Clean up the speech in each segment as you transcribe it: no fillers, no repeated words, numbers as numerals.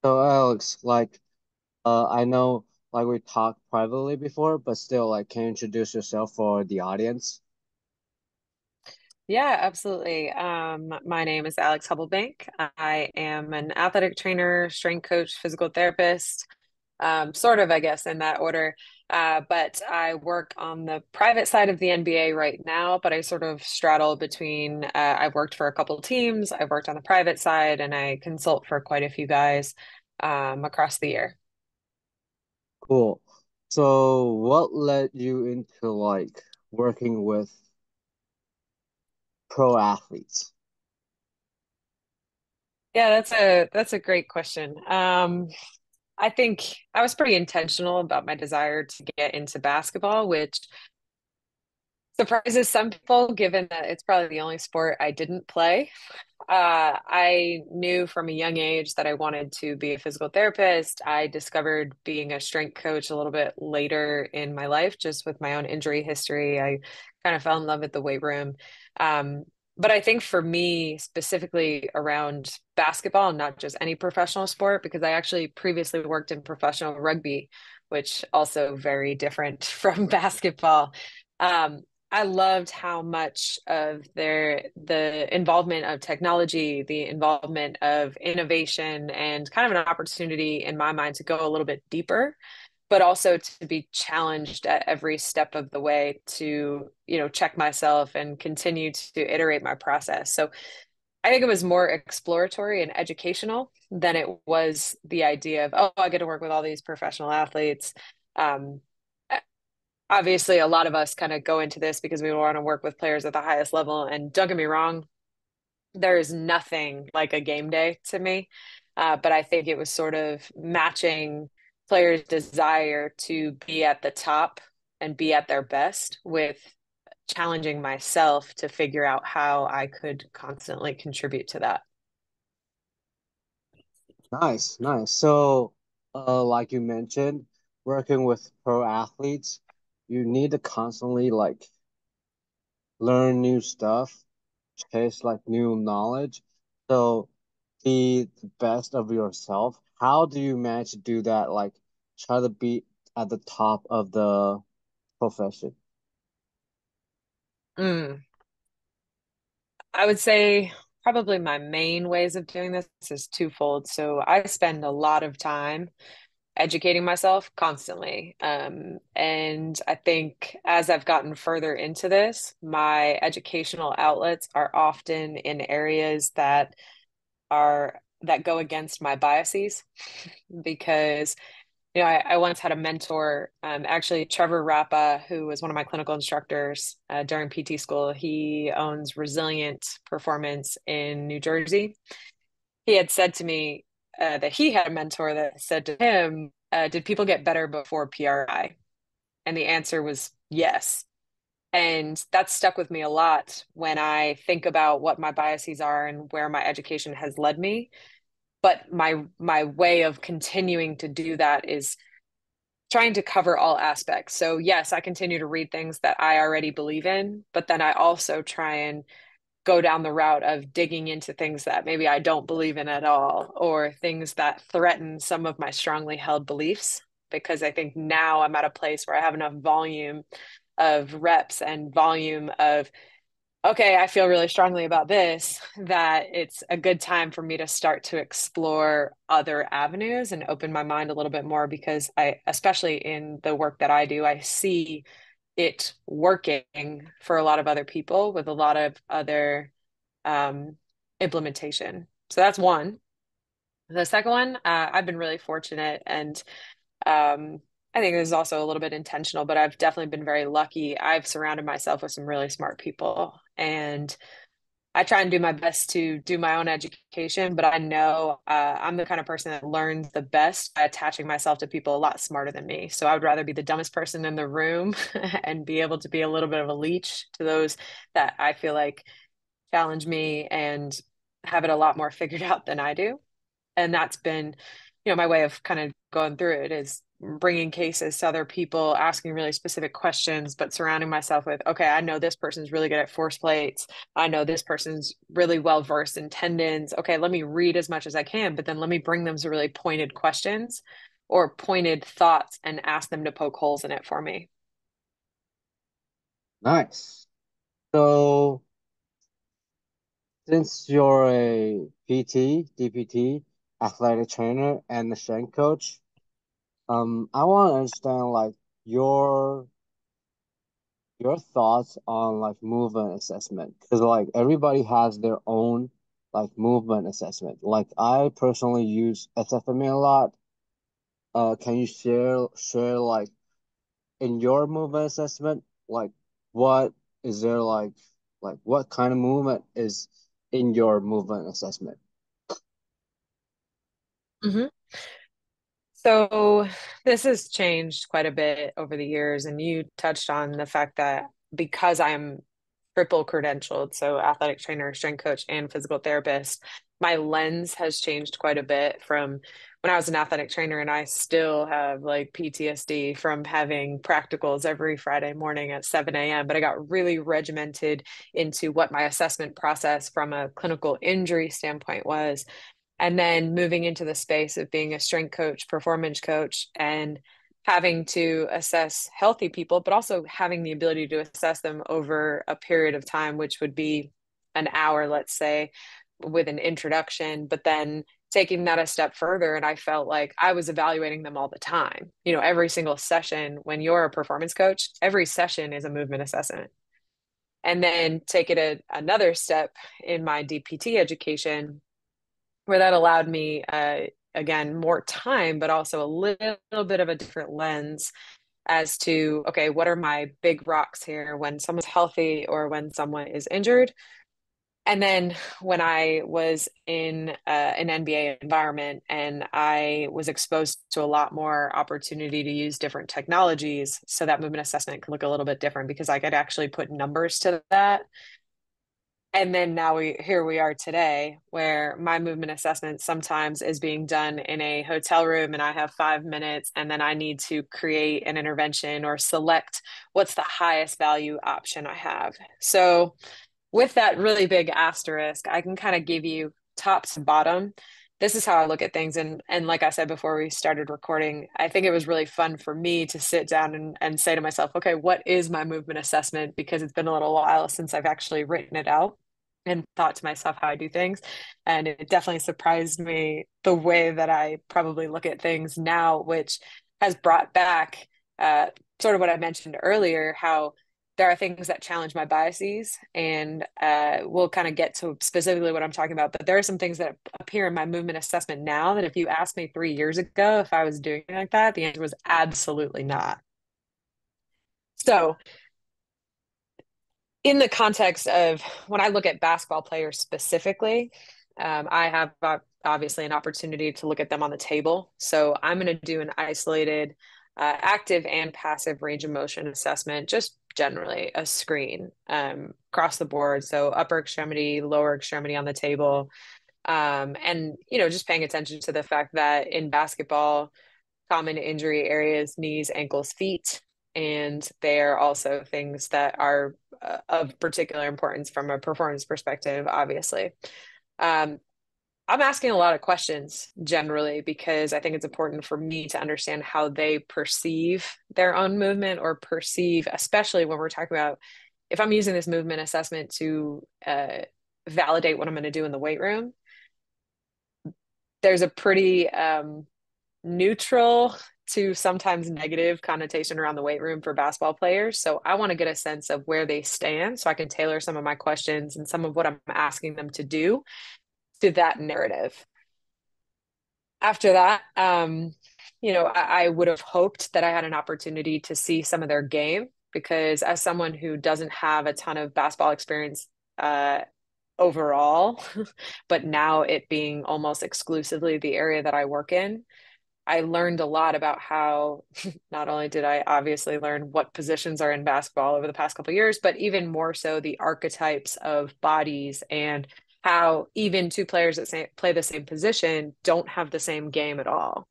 So Alex, I know like we talked privately before, but still can you introduce yourself for the audience? Yeah, absolutely. My name is Alex Hubelbank. I am an athletic trainer, strength coach, physical therapist, sort of, I guess, in that order. But I work on the private side of the NBA right now, but I sort of straddle between, I've worked for a couple of teams, I've worked on the private side, and I consult for quite a few guys across the year. Cool. So what led you into working with pro athletes? Yeah, that's a great question. I think I was pretty intentional about my desire to get into basketball, which surprises some people, given that it's probably the only sport I didn't play. I knew from a young age that I wanted to be a physical therapist. I discovered being a strength coach a little bit later in my life, just with my own injury history. I kind of fell in love with the weight room. Um, but I think for me, specifically around basketball, not just any professional sport, because I actually previously worked in professional rugby, which also very different from basketball. Um, I loved how much of the involvement of technology, the involvement of innovation, and kind of an opportunity in my mind to go a little bit deeper, but also to be challenged at every step of the way to, check myself and continue to iterate my process. So I think it was more exploratory and educational than it was the idea of, oh, I get to work with all these professional athletes. Um, Obviously a lot of us kind of go into this because we want to work with players at the highest level. And don't get me wrong, there is nothing like a game day to me. But I think it was sort of matching players' desire to be at the top and be at their best with challenging myself to figure out how I could constantly contribute to that. Nice, nice. So, like you mentioned, working with pro athletes, you need to constantly learn new stuff, chase new knowledge. So, be the best of yourself. How do you manage to do that? Try to be at the top of the profession. Mm. I would say probably my main ways of doing this is twofold. So I spend a lot of time educating myself constantly. And I think as I've gotten further into this, my educational outlets are often in areas that go against my biases because I once had a mentor, actually Trevor Rappa, who was one of my clinical instructors during PT school. He owns Resilient Performance in New Jersey. He had said to me that he had a mentor that said to him, "Did people get better before PRI?" And the answer was yes. And that stuck with me a lot when I think about what my biases are and where my education has led me. But my way of continuing to do that is trying to cover all aspects. So yes, I continue to read things that I already believe in, but then I also try and go down the route of digging into things that maybe I don't believe in at all, or things that threaten some of my strongly held beliefs. Because I think now I'm at a place where I have enough volume of reps and volume of, okay, I feel really strongly about this, that it's a good time for me to start to explore other avenues and open my mind a little bit more because especially in the work that I do, I see it working for a lot of other people with a lot of other um, implementation. So that's one. The second one, I've been really fortunate and I think this is also a little bit intentional, but I've definitely been very lucky. I've surrounded myself with some really smart people and I try and do my best to do my own education, but I know I'm the kind of person that learns the best by attaching myself to people a lot smarter than me. So I would rather be the dumbest person in the room and be able to be a little bit of a leech to those that I feel like challenge me and have it a lot more figured out than I do. And that's been my way of kind of going through it is bringing cases to other people, asking really specific questions, but surrounding myself with, okay, I know this person's really good at force plates. I know this person's really well versed in tendons. Okay, let me read as much as I can, but then let me bring them some really pointed questions or pointed thoughts and ask them to poke holes in it for me. Nice. So since you're a PT, DPT, athletic trainer, and a strength coach, I want to understand like your your thoughts on like movement assessment because like everybody has their own like movement assessment. Like I personally use SFMA a lot. Can you share like in your movement assessment, like what is there like what kind of movement is in your movement assessment? Mhm. So this has changed quite a bit over the years, and you touched on the fact that because I'm triple credentialed, so athletic trainer, strength coach, and physical therapist, my lens has changed quite a bit from when I was an athletic trainer, and I still have like PTSD from having practicals every Friday morning at 7 a.m. But I got really regimented into what my assessment process from a clinical injury standpoint was, and then moving into the space of being a strength coach, performance coach, and having to assess healthy people, but also having the ability to assess them over a period of time, which would be an hour, let's say, with an introduction, but then taking that a step further. And I felt like I was evaluating them all the time. Every single session, when you're a performance coach, every session is a movement assessment. And then take it another step in my DPT education where that allowed me again more time but also a little bit of a different lens as to okay, what are my big rocks here when someone's healthy or when someone is injured. And then when I was in an NBA environment and I was exposed to a lot more opportunity to use different technologies, so that movement assessment could look a little bit different because I could actually put numbers to that. And then now here we are today, where my movement assessment sometimes is being done in a hotel room, and I have 5 minutes, and then I need to create an intervention or select what's the highest value option I have. So, with that really big asterisk, I can kind of give you top to bottom. This is how I look at things. And like I said before we started recording, I think it was really fun for me to sit down and say to myself, okay, what is my movement assessment? Because it's been a little while since I've actually written it out and thought to myself how I do things. And it definitely surprised me the way that I probably look at things now, which has brought back uh, sort of what I mentioned earlier, how there are things that challenge my biases, and we'll kind of get to specifically what I'm talking about. But there are some things that appear in my movement assessment now that if you asked me 3 years ago if I was doing like that, the answer was absolutely not. So, in the context of when I look at basketball players specifically, I have obviously an opportunity to look at them on the table. So I'm going to do an isolated active and passive range of motion assessment, just generally a screen across the board. So upper extremity, lower extremity on the table. And, just paying attention to the fact that in basketball, common injury areas, knees, ankles, feet. And they are also things that are of particular importance from a performance perspective, obviously. Um, I'm asking a lot of questions generally because I think it's important for me to understand how they perceive their own movement or perceive, especially when we're talking about if I'm using this movement assessment to validate what I'm going to do in the weight room. There's a pretty neutral to sometimes negative connotation around the weight room for basketball players. So I want to get a sense of where they stand so I can tailor some of my questions and some of what I'm asking them to do to that narrative. After that, I would have hoped that I had an opportunity to see some of their game because as someone who doesn't have a ton of basketball experience overall, but now it being almost exclusively the area that I work in, I learned a lot about how not only did I obviously learn what positions are in basketball over the past couple of years, but even more so the archetypes of bodies and how even two players that play the same position don't have the same game at all.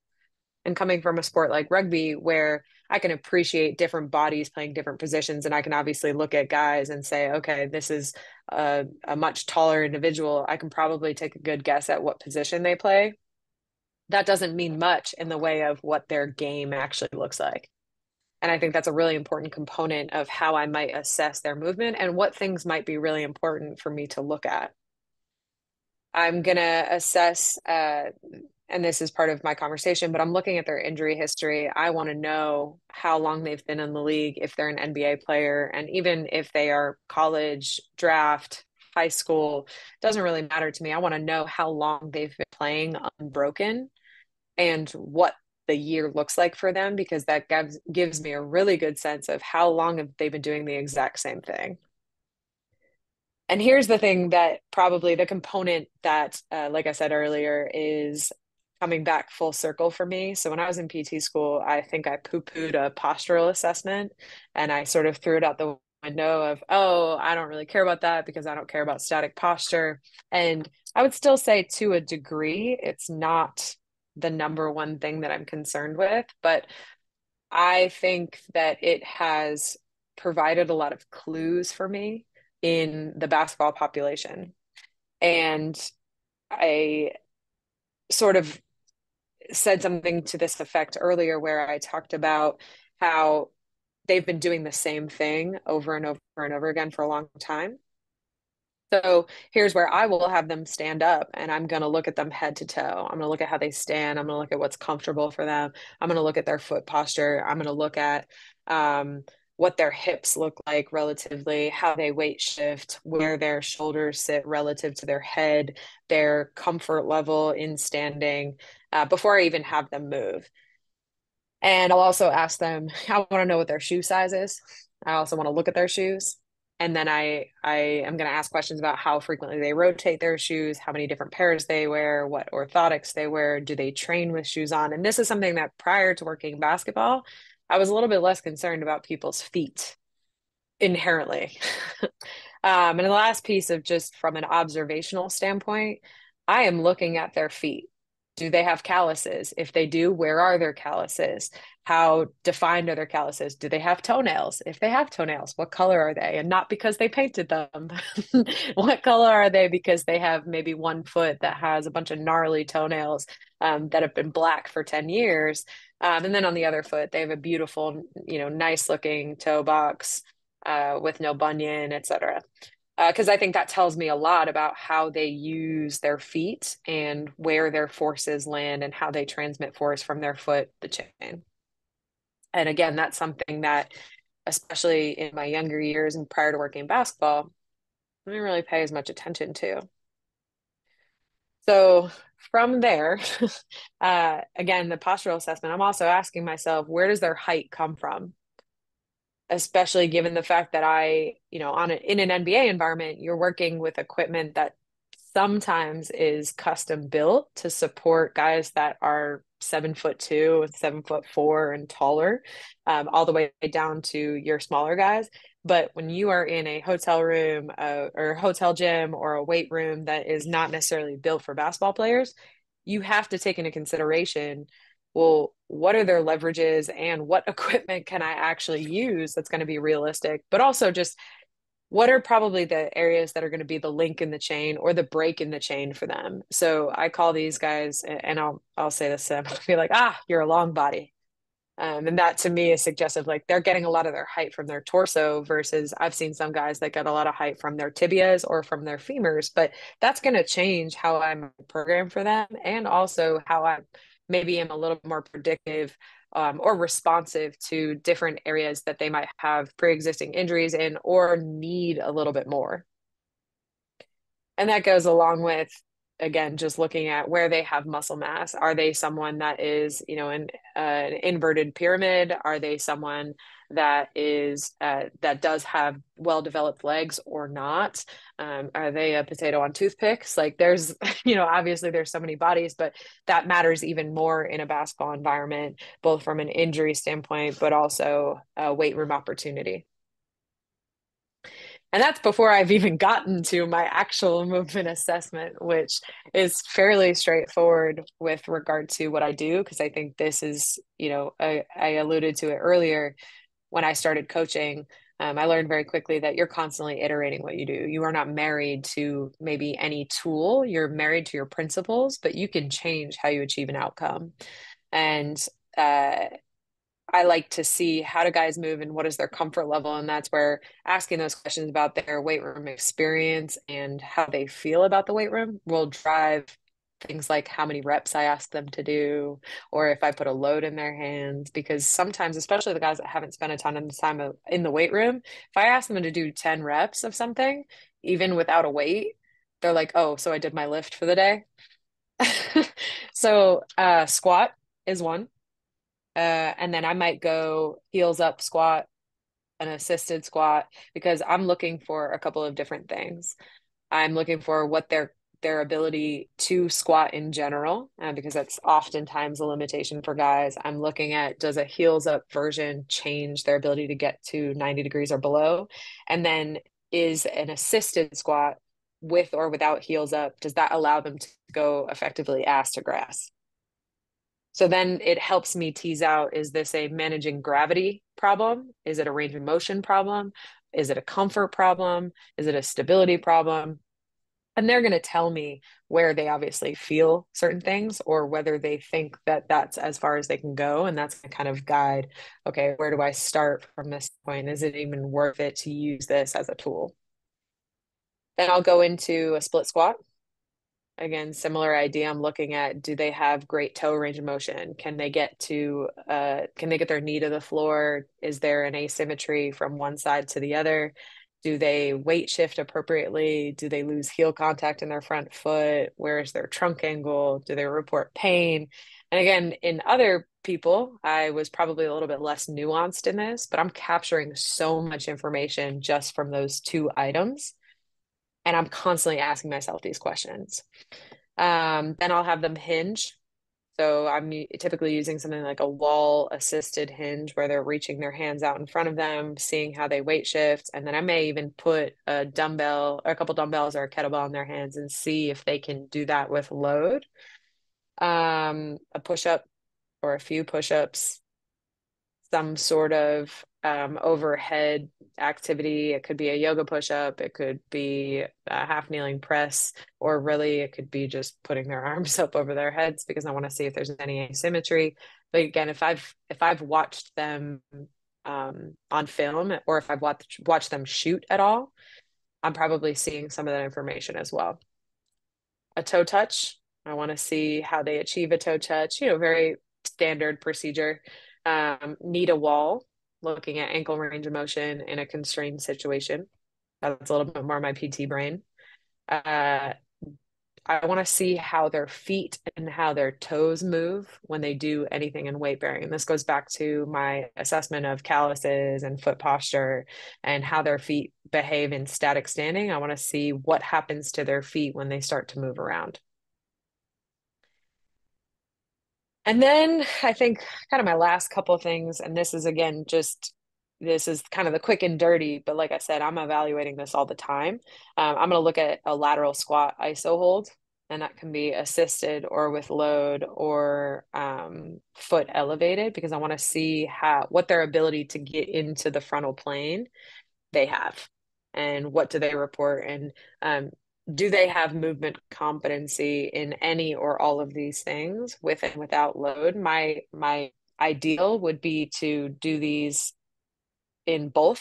And coming from a sport like rugby, where I can appreciate different bodies playing different positions, and I can obviously look at guys and say, okay, this is a much taller individual. I can probably take a good guess at what position they play. That doesn't mean much in the way of what their game actually looks like. And I think that's a really important component of how I might assess their movement and what things might be really important for me to look at. I'm going to assess, and this is part of my conversation, but I'm looking at their injury history. I want to know how long they've been in the league, if they're an NBA player, and even if they are college, draft, high school, doesn't really matter to me. I want to know how long they've been playing unbroken and what the year looks like for them, because that gives me a really good sense of how long have they been doing the exact same thing. And here's the thing that probably the component that, like I said earlier, is coming back full circle for me. So when I was in PT school, I think I poo-pooed a postural assessment and I sort of threw it out the window of, oh, I don't really care about that because I don't care about static posture. And I would still say to a degree, it's not the number one thing that I'm concerned with, but I think that it has provided a lot of clues for me in the basketball population. And I sort of said something to this effect earlier where I talked about how they've been doing the same thing over and over and over again for a long time. So here's where I will have them stand up and I'm going to look at them head to toe. I'm going to look at how they stand. I'm going to look at what's comfortable for them. I'm going to look at their foot posture. I'm going to look at what their hips look like relatively, how they weight shift, where their shoulders sit relative to their head, their comfort level in standing before I even have them move. And I'll also ask them, I want to know what their shoe size is. I also want to look at their shoes. And then I am going to ask questions about how frequently they rotate their shoes, how many different pairs they wear, what orthotics they wear, do they train with shoes on? And this is something that prior to working basketball, I was a little bit less concerned about people's feet inherently. And the last piece of just from an observational standpoint, I am looking at their feet. Do they have calluses? If they do, where are their calluses? How defined are their calluses? Do they have toenails? If they have toenails, what color are they? And not because they painted them. What color are they because they have maybe one foot that has a bunch of gnarly toenails that have been black for 10 years. And then on the other foot, they have a beautiful, nice looking toe box with no bunion, etc. Because I think that tells me a lot about how they use their feet and where their forces land and how they transmit force from their foot, the chain. And again, that's something that, especially in my younger years and prior to working basketball, I didn't really pay as much attention to. So from there, again, the postural assessment, I'm also asking myself, where does their height come from? Especially given the fact that in an NBA environment, you're working with equipment that sometimes is custom built to support guys that are 7'2" and 7'4" and taller, all the way down to your smaller guys. But when you are in a hotel room or hotel gym or a weight room that is not necessarily built for basketball players, you have to take into consideration, well, what are their leverages and what equipment can I actually use that's going to be realistic, but also just what are probably the areas that are going to be the link in the chain or the break in the chain for them. So I call these guys, and I'll say this to them, I'll be like, you're a long body. And that to me is suggestive, like they're getting a lot of their height from their torso versus I've seen some guys that get a lot of height from their tibias or from their femurs, but that's going to change how I'm programmed for them and also how I maybe am a little more predictive or responsive to different areas that they might have pre-existing injuries in or need a little bit more. And that goes along with, again, just looking at where they have muscle mass. Are they someone that is, an inverted pyramid? Are they someone that is that does have well-developed legs or not? Are they a potato on toothpicks? Like there's, obviously there's so many bodies, but that matters even more in a basketball environment, both from an injury standpoint, but also a weight room opportunity. And that's before I've even gotten to my actual movement assessment, which is fairly straightforward with regard to what I do, because I think this is, I alluded to it earlier when I started coaching. I learned very quickly that you're constantly iterating what you do. You are not married to maybe any tool, you're married to your principles, but you can change how you achieve an outcome. And uh, I like to see how do guys move and what is their comfort level. And that's where asking those questions about their weight room experience and how they feel about the weight room will drive things like how many reps I ask them to do, or if I put a load in their hands. Because sometimes, especially the guys that haven't spent a ton of time in the weight room, if I ask them to do 10 reps of something, even without a weight, they're like, oh, so I did my lift for the day. So, squat is one. And then I might go heels up squat, an assisted squat, because I'm looking for a couple of different things. I'm looking for what their ability to squat in general, because that's oftentimes a limitation for guys. I'm looking at, does a heels up version change their ability to get to 90 degrees or below? And then is an assisted squat with or without heels up, does that allow them to go effectively ass to grass? So then it helps me tease out, is this a managing gravity problem? Is it a range of motion problem? Is it a comfort problem? Is it a stability problem? And they're going to tell me where they obviously feel certain things or whether they think that that's as far as they can go. And that's going to kind of guide, okay, where do I start from this point? Is it even worth it to use this as a tool? Then I'll go into a split squat. Again, similar idea. I'm looking at, do they have great toe range of motion? Can they get their knee to the floor? Is there an asymmetry from one side to the other? Do they weight shift appropriately? Do they lose heel contact in their front foot? Where is their trunk angle? Do they report pain? And again, in other people, I was probably a little bit less nuanced in this, but I'm capturing so much information just from those two items. And I'm constantly asking myself these questions. Then I'll have them hinge. So I'm typically using something like a wall assisted hinge where they're reaching their hands out in front of them, seeing how they weight shift. And then I may even put a dumbbell or a couple dumbbells or a kettlebell in their hands and see if they can do that with load. A push up or a few push ups, some sort of overhead activity. It could be a yoga push up, it could be a half kneeling press, or really it could be just putting their arms up over their heads because I want to see if there's any asymmetry. But again, if I've watched them on film or if I've watched them shoot at all, I'm probably seeing some of that information as well. A toe touch. I want to see how they achieve a toe touch, very standard procedure. Need a wall, looking at ankle range of motion in a constrained situation. That's a little bit more my PT brain. Uh, I want to see how their feet and how their toes move when they do anything in weight bearing. And this goes back to my assessment of calluses and foot posture and how their feet behave in static standing. I want to see what happens to their feet when they start to move around. And then I think kind of my last couple of things, and this is again just this is kind of the quick and dirty, but like I said, I'm evaluating this all the time. I'm going to look at a lateral squat iso hold, and that can be assisted or with load or foot elevated because I want to see what their ability to get into the frontal plane they have and what do they report and do they have movement competency in any or all of these things with and without load. My ideal would be to do these in both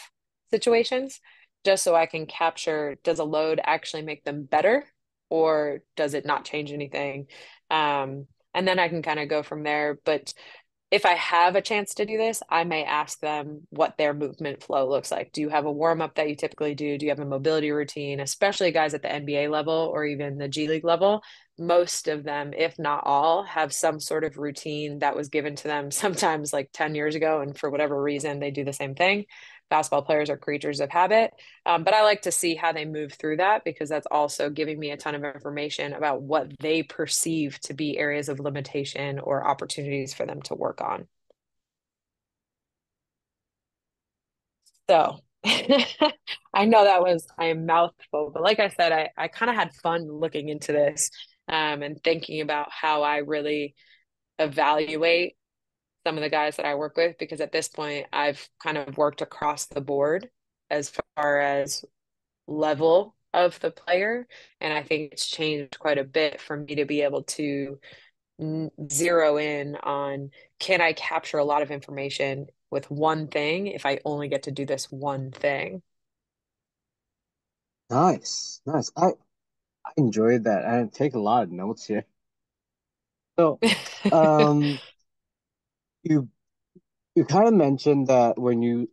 situations just so I can capture, does a load actually make them better or does it not change anything. And then I can kind of go from there, but if I have a chance to do this, I may ask them what their movement flow looks like. Do you have a warm up that you typically do? Do you have a mobility routine? Especially guys at the NBA level or even the G League level, most of them, if not all, have some sort of routine that was given to them sometimes like 10 years ago. And for whatever reason, they do the same thing. Basketball players are creatures of habit. But I like to see how they move through that because that's also giving me a ton of information about what they perceive to be areas of limitation or opportunities for them to work on. So I know that was a mouthful, but like I said, I kind of had fun looking into this and thinking about how I really evaluate some of the guys that I work with because at this point I've kind of worked across the board as far as level of the player. And I think it's changed quite a bit for me to be able to zero in on can I capture a lot of information with one thing if I only get to do this one thing. Nice, nice. I enjoyed that. I take a lot of notes here. So, um, you you kind of mentioned that when you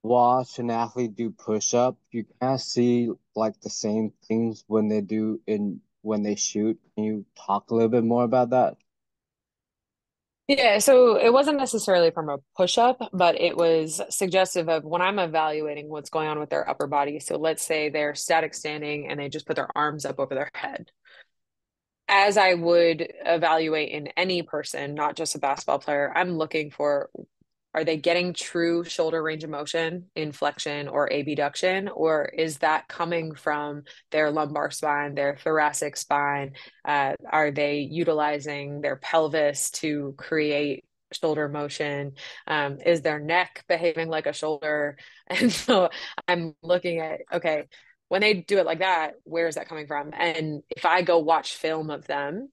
watch an athlete do push-up, you kind of see like the same things when they do in when they shoot. Can you talk a little bit more about that? Yeah, so it wasn't necessarily from a push-up, but it was suggestive of when I'm evaluating what's going on with their upper body. So let's say they're static standing and they just put their arms up over their head. As I would evaluate in any person, not just a basketball player, I'm looking for are they getting true shoulder range of motion in flexion or abduction, or is that coming from their lumbar spine, their thoracic spine? Are they utilizing their pelvis to create shoulder motion? Is their neck behaving like a shoulder? And so I'm looking at, okay, when they do it like that, where is that coming from? And if I go watch film of them,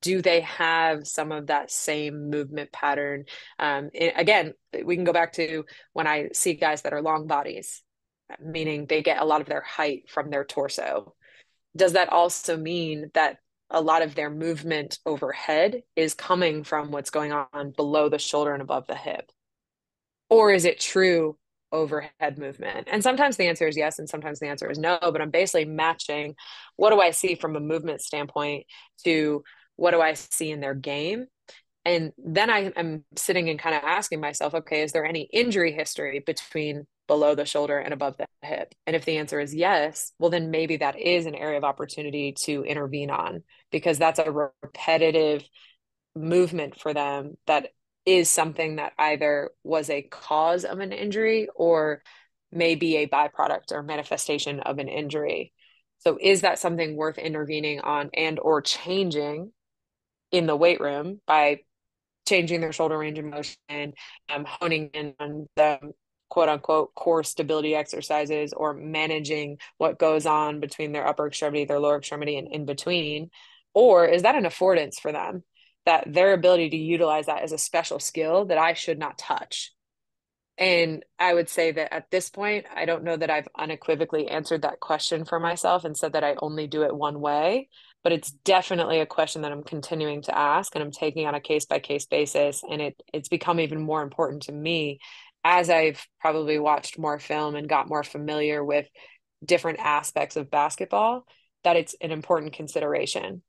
do they have some of that same movement pattern? Again, we can go back to when I see guys that are long bodies, meaning they get a lot of their height from their torso. Does that also mean that a lot of their movement overhead is coming from what's going on below the shoulder and above the hip? Or is it true overhead movement? And sometimes the answer is yes, and sometimes the answer is no. But I'm basically matching what do I see from a movement standpoint to what do I see in their game. And then I am sitting and kind of asking myself, okay, is there any injury history between below the shoulder and above the hip? And if the answer is yes, well, then maybe that is an area of opportunity to intervene on because that's a repetitive movement for them that is something that either was a cause of an injury or may be a byproduct or manifestation of an injury. So is that something worth intervening on and or changing in the weight room by changing their shoulder range of motion, honing in on the quote unquote core stability exercises or managing what goes on between their upper extremity, their lower extremity, and in between? Or is that an affordance for them that their ability to utilize that as a special skill that I should not touch? And I would say that at this point, I don't know that I've unequivocally answered that question for myself and said that I only do it one way, but it's definitely a question that I'm continuing to ask and I'm taking on a case by case basis. And it's become even more important to me as I've probably watched more film and got more familiar with different aspects of basketball, that it's an important consideration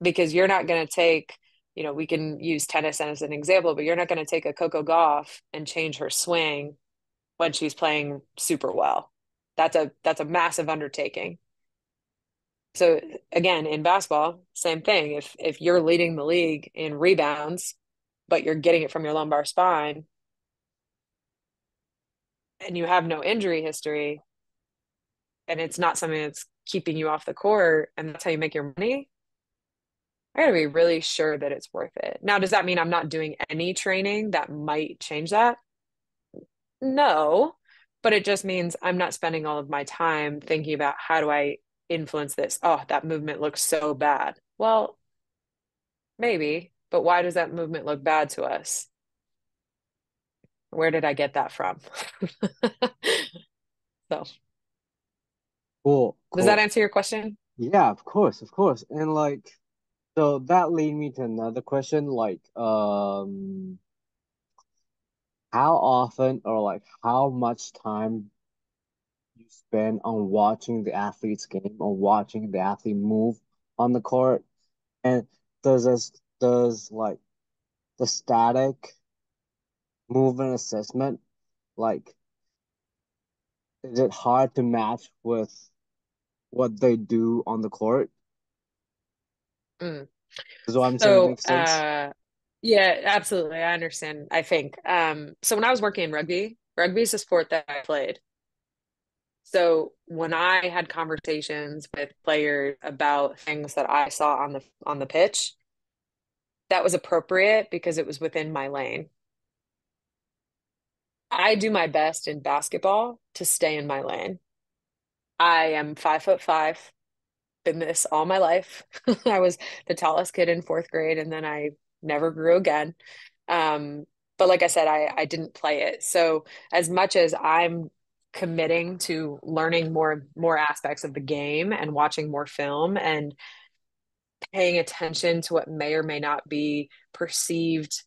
because you're not going to take, we can use tennis as an example, but you're not going to take a Coco Gauff and change her swing when she's playing super well. That's a massive undertaking. So again, in basketball, same thing. If you're leading the league in rebounds, but you're getting it from your lumbar spine and you have no injury history and it's not something that's keeping you off the court and that's how you make your money, I gotta be really sure that it's worth it. Now, does that mean I'm not doing any training that might change that? No, but it just means I'm not spending all of my time thinking about how do I influence this? Oh, that movement looks so bad. Well, maybe, but why does that movement look bad to us? Where did I get that from? So, Cool, does that cool. answer your question? Yeah, of course, of course. And like, so that lead me to another question, like, how often or like how much time you spend on watching the athlete's game or watching the athlete move on the court? And does like the static movement assessment, like, is it hard to match with what they do on the court? Mm. Does what I'm saying So, make sense? yeah, absolutely. I understand, I think. So when I was working in rugby, Rugby is a sport that I played. So when I had conversations with players about things that I saw on the pitch, that was appropriate because it was within my lane. I do my best in basketball to stay in my lane. I am 5'5", been this all my life. I was the tallest kid in fourth grade, and then I never grew again. Um, but like I said, I didn't play it. So as much as I'm committing to learning more aspects of the game and watching more film and paying attention to what may or may not be perceived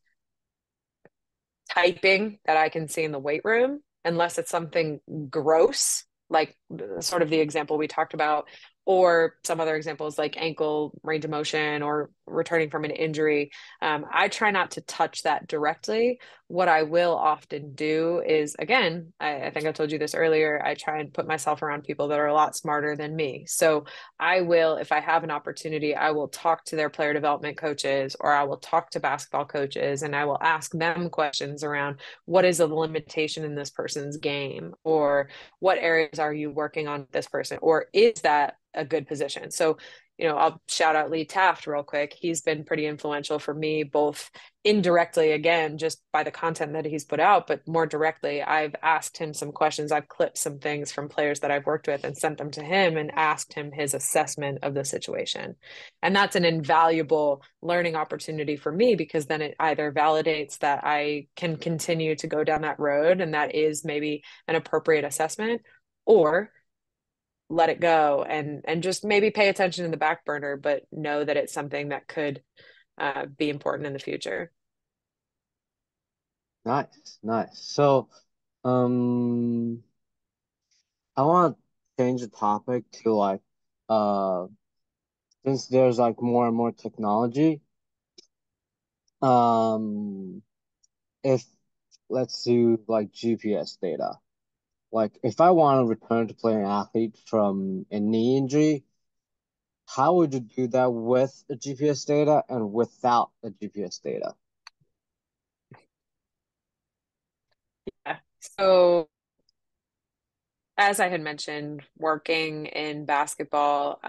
typing that I can see in the weight room, unless it's something gross, like sort of the example we talked about, or some other examples like ankle range of motion or returning from an injury. I try not to touch that directly. What I will often do is, again, I think I told you this earlier, I try and put myself around people that are a lot smarter than me. So I will, if I have an opportunity, I will talk to their player development coaches or I will talk to basketball coaches and I will ask them questions around what is the limitation in this person's game or what areas are you working on with this person or is that a good position? So, I'll shout out Lee Taft real quick. He's been pretty influential for me, both indirectly, again, just by the content that he's put out, but more directly, I've asked him some questions. I've clipped some things from players that I've worked with and sent them to him and asked him his assessment of the situation. And that's an invaluable learning opportunity for me because then it either validates that I can continue to go down that road and that is maybe an appropriate assessment, or let it go and just maybe pay attention in the back burner, but know that it's something that could be important in the future. Nice, nice. So, um, I want to change the topic to like, uh, since there's like more and more technology, um, if let's do like GPS data. Like, if I want to return to play an athlete from a knee injury, how would you do that with a GPS data and without a GPS data? Yeah. So, as I had mentioned, working in basketball,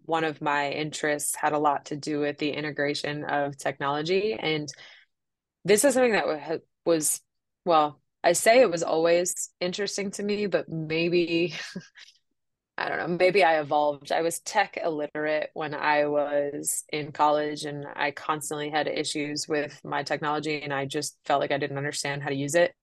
one of my interests had a lot to do with the integration of technology. And this is something that was, well, I say it was always interesting to me, but maybe I don't know, maybe I evolved. I was tech illiterate when I was in college, and I constantly had issues with my technology, and I just felt like I didn't understand how to use it.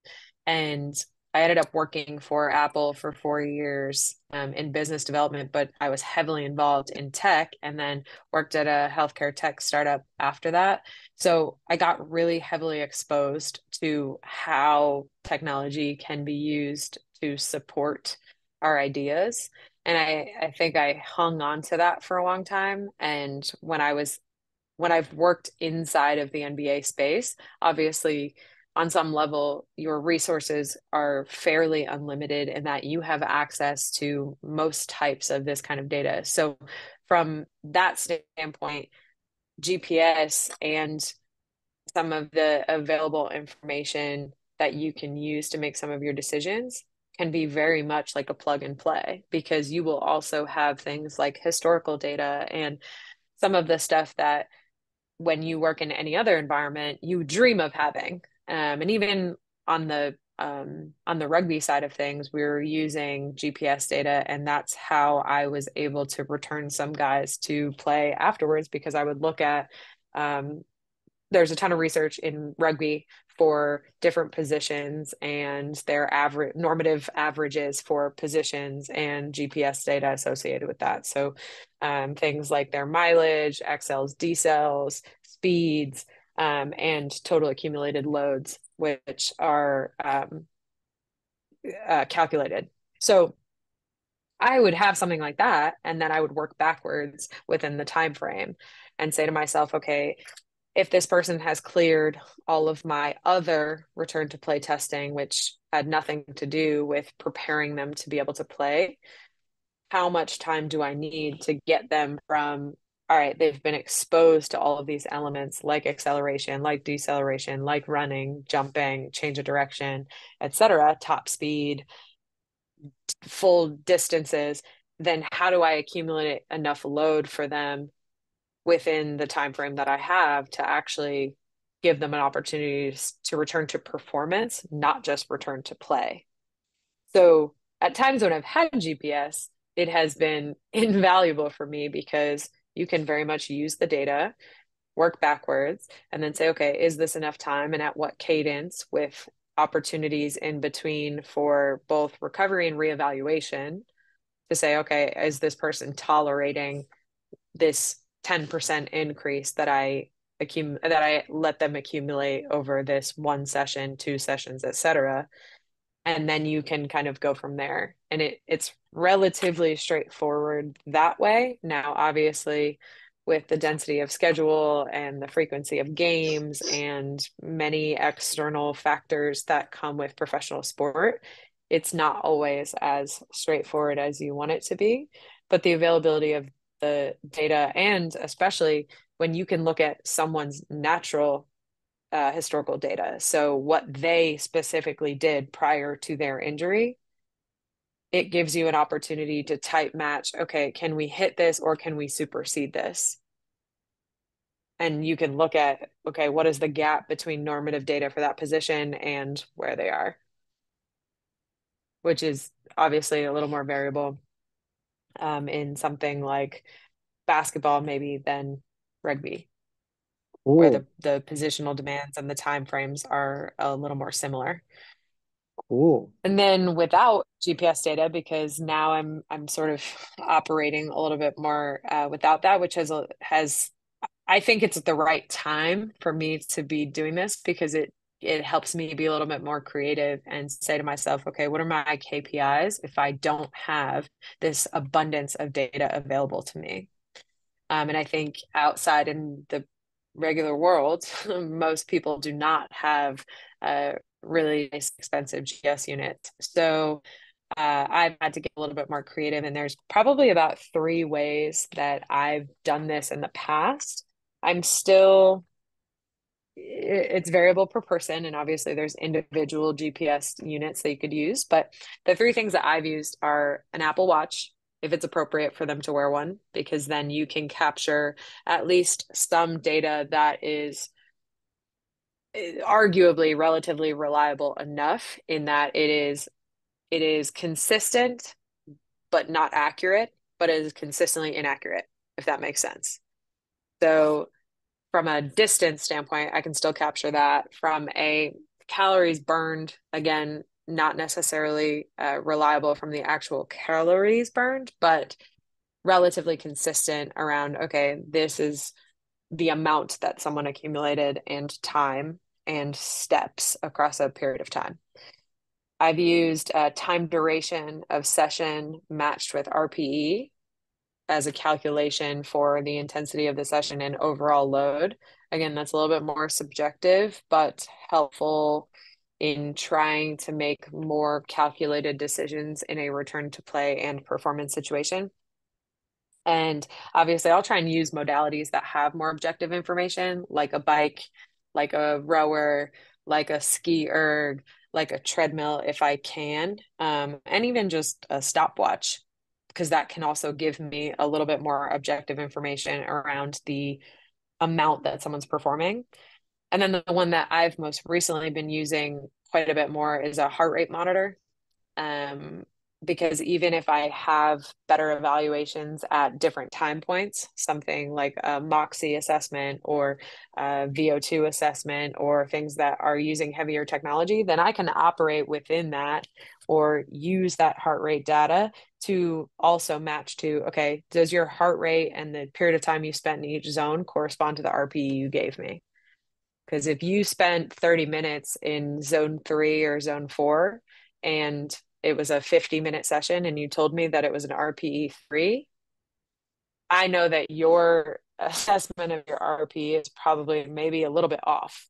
And I ended up working for Apple for 4 years in business development, but I was heavily involved in tech and then worked at a healthcare tech startup after that. So I got really heavily exposed to how technology can be used to support our ideas. And I think I hung on to that for a long time. And when I've worked inside of the NBA space, obviously on some level, your resources are fairly unlimited in that you have access to most types of this kind of data. So from that standpoint, GPS and some of the available information that you can use to make some of your decisions can be very much like a plug and play because you will also have things like historical data and some of the stuff that when you work in any other environment you dream of having. And even on the rugby side of things, we were using GPS data, and that's how I was able to return some guys to play afterwards because I would look at um, there's a ton of research in rugby for different positions and their average normative averages for positions and GPS data associated with that. So things like their mileage, XLs, decels, speeds, and total accumulated loads, which are calculated. So I would have something like that, and then I would work backwards within the time frame and say to myself, okay, if this person has cleared all of my other return to play testing, which had nothing to do with preparing them to be able to play, how much time do I need to get them from all right, they've been exposed to all of these elements like acceleration, like deceleration, like running, jumping, change of direction, etc., top speed, full distances, then how do I accumulate enough load for them within the time frame that I have to actually give them an opportunity to return to performance, not just return to play. So at times when I've had GPS, it has been invaluable for me because you can very much use the data, work backwards, and then say, okay, is this enough time and at what cadence with opportunities in between for both recovery and reevaluation to say, okay, is this person tolerating this 10% increase that I let them accumulate over this one session, two sessions, etc. And then you can kind of go from there. And it's relatively straightforward that way. Now, obviously, with the density of schedule and the frequency of games and many external factors that come with professional sport, it's not always as straightforward as you want it to be. But the availability of the data, and especially when you can look at someone's natural historical data. So, what they specifically did prior to their injury, it gives you an opportunity to type match. Okay, can we hit this or can we supersede this? And you can look at, okay, what is the gap between normative data for that position and where they are, which is obviously a little more variable in something like basketball, maybe than rugby, where Cool, the positional demands and the time frames are a little more similar. cool. And then without GPS data, because now I'm sort of operating a little bit more without that, which has I think it's the right time for me to be doing this because it helps me be a little bit more creative and say to myself, okay, what are my KPIs if I don't have this abundance of data available to me? And I think outside in the regular world, most people do not have really nice, expensive GS units. So I've had to get a little bit more creative, and there's probably about three ways that I've done this in the past. I'm still, it's variable per person, and obviously there's individual GPS units that you could use. But the three things that I've used are an Apple Watch, if it's appropriate for them to wear one, because then you can capture at least some data that is arguably relatively reliable enough in that it is consistent but not accurate, but it is consistently inaccurate, if that makes sense. So from a distance standpoint, I can still capture that. From a calories burned, again, not necessarily reliable from the actual calories burned, but relatively consistent around, okay, this is the amount that someone accumulated and time and steps across a period of time. I've used time duration of session matched with RPE as a calculation for the intensity of the session and overall load. Again, that's a little bit more subjective, but helpful in trying to make more calculated decisions in a return to play and performance situation. And obviously, I'll try and use modalities that have more objective information, like a bike, like a rower, like a ski erg, like a treadmill, if I can, and even just a stopwatch, because that can also give me a little bit more objective information around the amount that someone's performing. And then the one that I've most recently been using quite a bit more is a heart rate monitor. Um, because even if I have better evaluations at different time points, something like a Moxie assessment or a VO2 assessment or things that are using heavier technology, then I can operate within that or use that heart rate data to also match to, okay, does your heart rate and the period of time you spent in each zone correspond to the RPE you gave me? Because if you spent 30 minutes in zone three or zone four and it was a 50-minute session and you told me that it was an RPE three, I know that your assessment of your RPE is probably maybe a little bit off.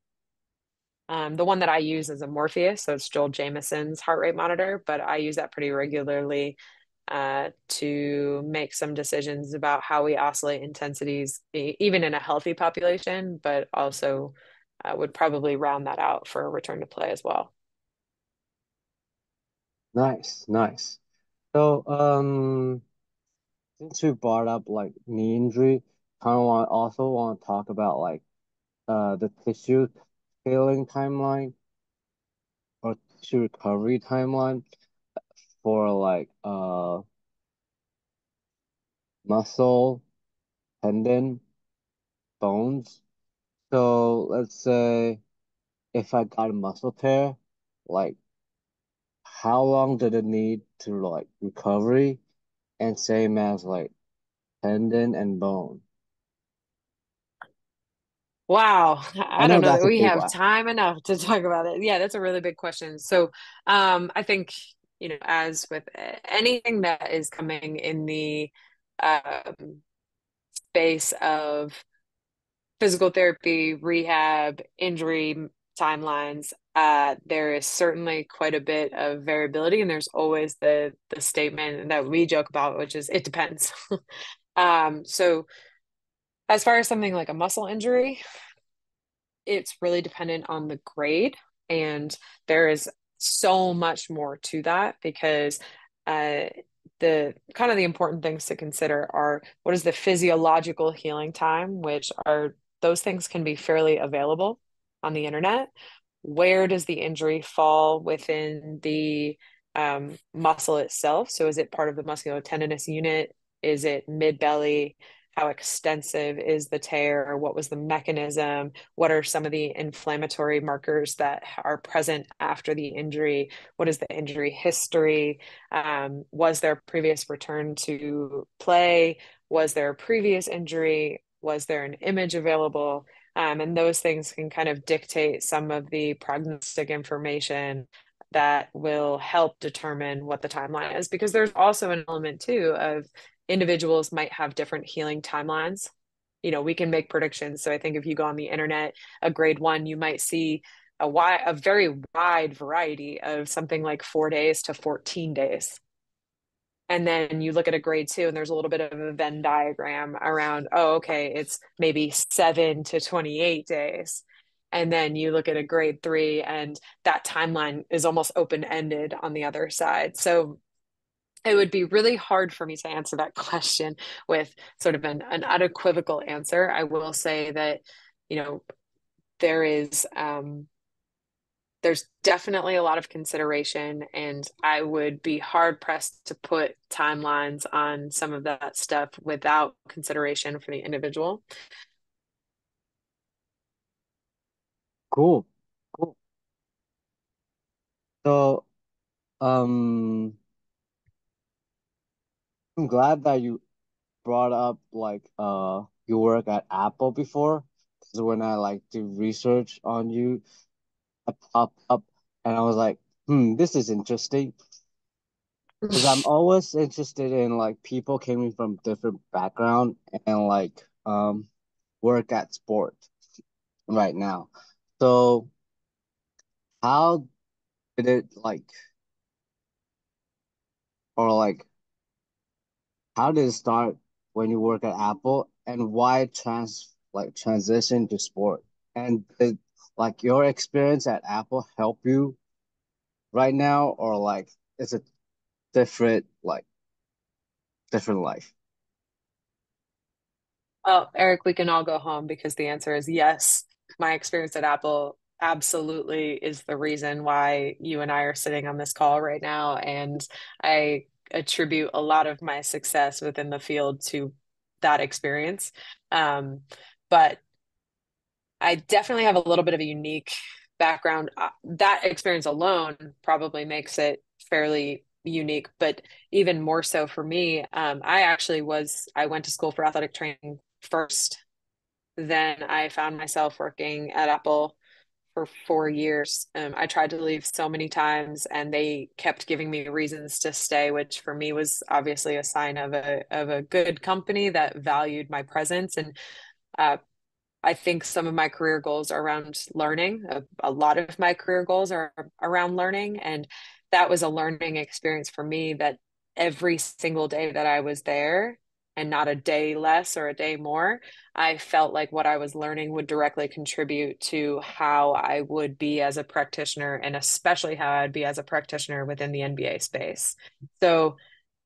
The one that I use is a Morpheus, so it's Joel Jamieson's heart rate monitor, but I use that pretty regularly to make some decisions about how we oscillate intensities, even in a healthy population, but also would probably round that out for a return to play as well. Nice, nice. So, since we brought up like knee injury, kind of want to talk about like the tissue healing timeline or tissue recovery timeline for like muscle, tendon, bones. So let's say if I got a muscle tear, like how long did it need to like recovery? And same as like tendon and bone. Wow, I I know don't know that's that a we big have one. time enough to talk about it. Yeah, that's a really big question. So, I think, as with anything that is coming in the um, space of physical therapy, rehab, injury timelines, there is certainly quite a bit of variability, and there's always the statement that we joke about, which is it depends. So as far as something like a muscle injury, it's really dependent on the grade, and there is so much more to that because uh, the kind of the important things to consider are what is the physiological healing time, which are those things can be fairly available on the internet. Where does the injury fall within the muscle itself? So is it part of the musculotendinous unit? Is it mid belly? How extensive is the tear? What was the mechanism? What are some of the inflammatory markers that are present after the injury? What is the injury history? Was there a previous return to play? Was there a previous injury? Was there an image available? And those things can kind of dictate some of the prognostic information that will help determine what the timeline is. Because there's also an element too of individuals might have different healing timelines. We can make predictions. So I think if you go on the internet, a grade one, you might see a very wide variety of something like 4 days to 14 days. And then you look at a grade two, and there's a little bit of a Venn diagram around, oh, okay, it's maybe 7 to 28 days. And then you look at a grade three, and that timeline is almost open ended on the other side. So it would be really hard for me to answer that question with sort of an unequivocal answer. I will say that, you know, there is there's definitely a lot of consideration, and I would be hard pressed to put timelines on some of that stuff without consideration for the individual. Cool. Cool. So, um, I'm glad that you brought up like you work at Apple before. Because when I like do research on you, I popped up and I was like, this is interesting. Because I'm always interested in like people coming from different background and like work at sport right now. So how did it like or like how did it start when you work at Apple and why transition to sport? And did like your experience at Apple help you right now or like it's a different life? Well, Eric, we can all go home because the answer is yes. My experience at Apple absolutely is the reason why you and I are sitting on this call right now. And I attribute a lot of my success within the field to that experience. Um, but I definitely have a little bit of a unique background. That experience alone probably makes it fairly unique, but even more so for me, I went to school for athletic training first. Then I found myself working at Apple for 4 years. I tried to leave so many times, and they kept giving me reasons to stay, which for me was obviously a sign of a good company that valued my presence. And uh, I think some of my career goals are around learning. A lot of my career goals are around learning, and that was a learning experience for me that every single day that I was there, and not a day less or a day more, I felt like what I was learning would directly contribute to how I would be as a practitioner, and especially how I'd be as a practitioner within the NBA space. So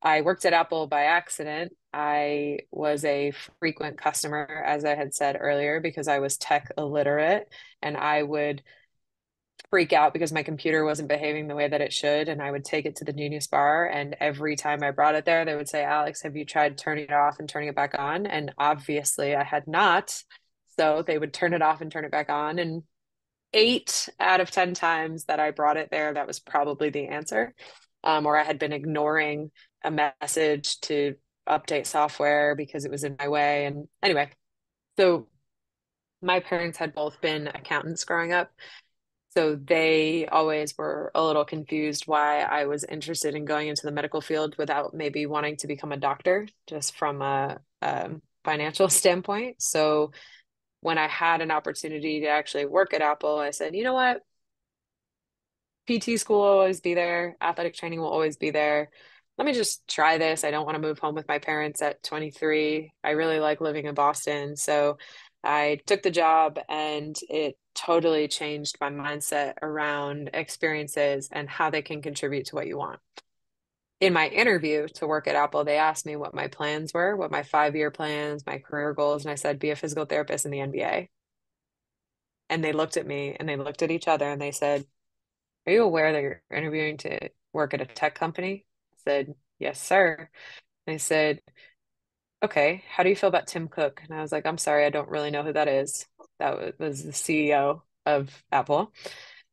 I worked at Apple by accident. I was a frequent customer, as I had said earlier, because I was tech illiterate, and I would freak out because my computer wasn't behaving the way that it should. And I would take it to the Genius Bar. And every time I brought it there, they would say, Alex, have you tried turning it off and turning it back on? And obviously I had not. So they would turn it off and turn it back on. And 8 out of 10 times that I brought it there, that was probably the answer. Or I had been ignoring a message to update software because it was in my way. And anyway, so my parents had both been accountants growing up. So they always were a little confused why I was interested in going into the medical field without maybe wanting to become a doctor, just from a financial standpoint. So when I had an opportunity to actually work at Apple, I said, you know what? PT school will always be there. Athletic training will always be there. Let me just try this. I don't want to move home with my parents at 23. I really like living in Boston. So I took the job, and it totally changed my mindset around experiences and how they can contribute to what you want. In my interview to work at Apple, they asked me what my plans were, what my 5-year plans, my career goals, and I said, be a physical therapist in the NBA. And they looked at me and they looked at each other and they said, are you aware that you're interviewing to work at a tech company? I said, yes, sir. And they said, okay, how do you feel about Tim Cook? And I was like, I'm sorry, I don't really know who that is. That was the CEO of Apple.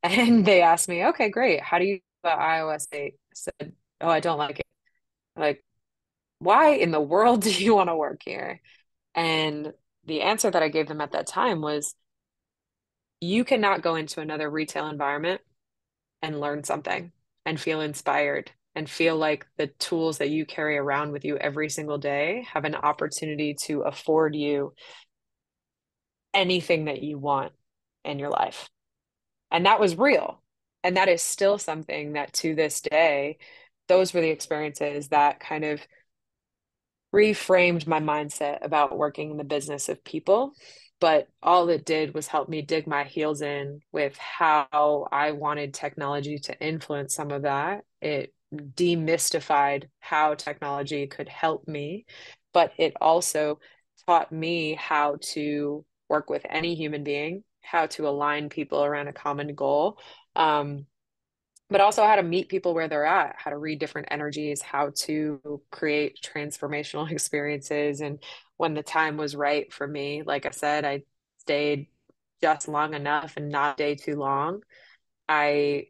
And they asked me, okay, great. How do you feel about iOS 8? I said, oh, I don't like it. Like, why in the world do you want to work here? And the answer that I gave them at that time was, you cannot go into another retail environment and learn something and feel inspired and feel like the tools that you carry around with you every single day have an opportunity to afford you anything that you want in your life. And that was real. And that is still something that to this day, those were the experiences that kind of reframed my mindset about working in the business of people. But all it did was help me dig my heels in with how I wanted technology to influence some of that. It demystified how technology could help me, but it also taught me how to work with any human being, how to align people around a common goal. But also how to meet people where they're at, how to read different energies, how to create transformational experiences. And when the time was right for me, like I said, I stayed just long enough and not a day too long. I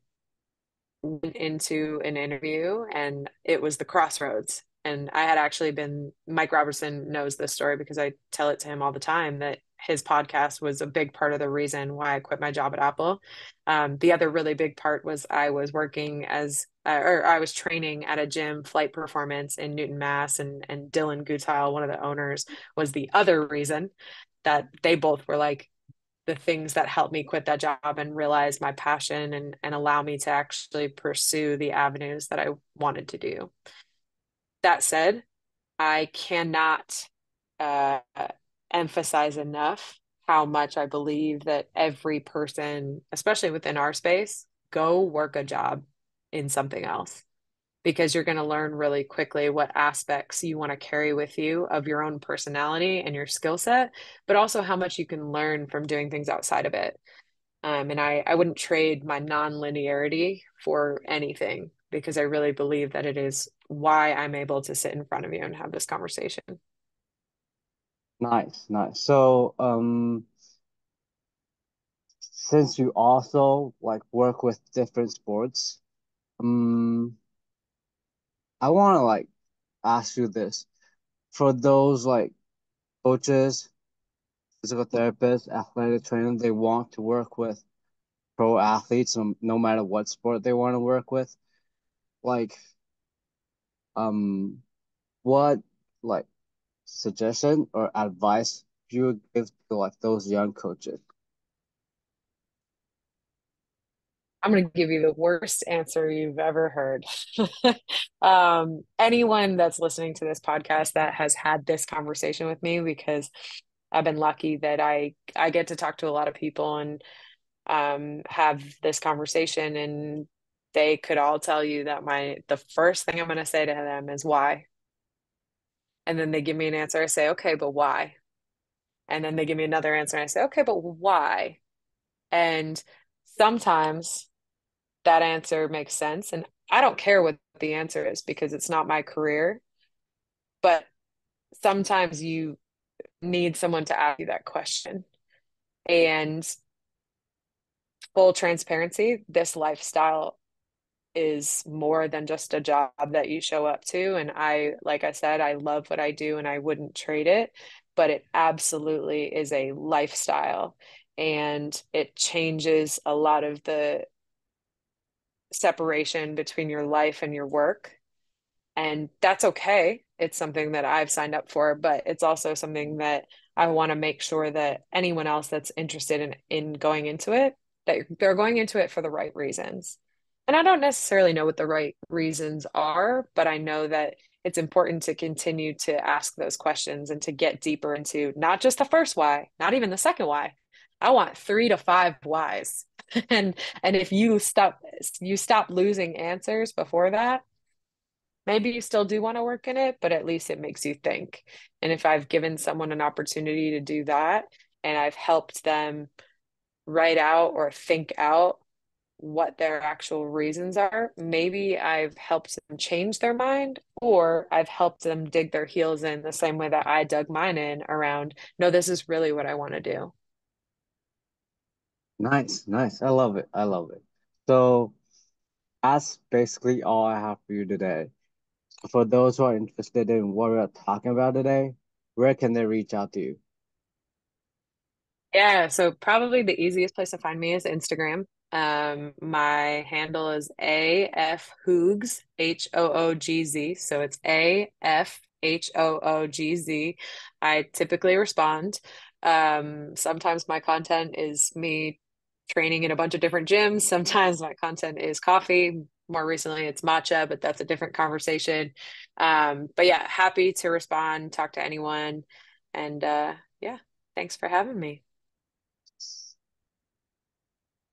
went into an interview and it was the crossroads. And I had actually been, Mike Robertson knows this story because I tell it to him all the time, that his podcast was a big part of the reason why I quit my job at Apple. The other really big part was I was working or I was training at a gym, Flight Performance in Newton, Mass. And Dylan Gutile, one of the owners, was the other reason that they both were like, the things that helped me quit that job and realize my passion and allow me to actually pursue the avenues that I wanted to do. That said, I cannot uh, emphasize enough how much I believe that every person, especially within our space, go work a job in something else, because you're going to learn really quickly what aspects you want to carry with you of your own personality and your skill set, but also how much you can learn from doing things outside of it. And I wouldn't trade my non-linearity for anything, because I really believe that it is why I'm able to sit in front of you and have this conversation. Nice, nice. So, since you also like work with different sports, um, I want to like ask you this. For those like coaches, physical therapists, athletic trainers, they want to work with pro athletes, no matter what sport they want to work with. Like, um, what like suggestion or advice you would give to like those young coaches? I'm going to give you the worst answer you've ever heard. Anyone that's listening to this podcast that has had this conversation with me, because I've been lucky that I get to talk to a lot of people and have this conversation, and they could all tell you that the first thing I'm going to say to them is why. And then they give me an answer. I say, okay, but why? And then they give me another answer, and I say, okay, but why? And sometimes that answer makes sense. And I don't care what the answer is because it's not my career. But sometimes you need someone to ask you that question. And full transparency, this lifestyle is more than just a job that you show up to. And like I said, I love what I do and I wouldn't trade it, but it absolutely is a lifestyle. And it changes a lot of the separation between your life and your work. And that's okay. It's something that I've signed up for, but it's also something that I want to make sure that anyone else that's interested in going into it, that they're going into it for the right reasons. And I don't necessarily know what the right reasons are, but I know that it's important to continue to ask those questions and to get deeper into not just the first why, not even the second why. I want 3 to 5 whys. And if you stop losing answers before that, maybe you still do want to work in it, but at least it makes you think. And if I've given someone an opportunity to do that and I've helped them write out or think out what their actual reasons are, maybe I've helped them change their mind, or I've helped them dig their heels in the same way that I dug mine in around, no, this is really what I want to do. Nice, nice. I love it. I love it. So that's basically all I have for you today. For those who are interested in what we're talking about today, where can they reach out to you? Yeah, so probably the easiest place to find me is Instagram. My handle is AF Hoogs, Hoogz. So it's AFHoogz. I typically respond. Sometimes my content is me training in a bunch of different gyms. Sometimes my content is coffee. More recently, it's matcha, but that's a different conversation. But yeah, happy to respond, talk to anyone. And yeah, thanks for having me.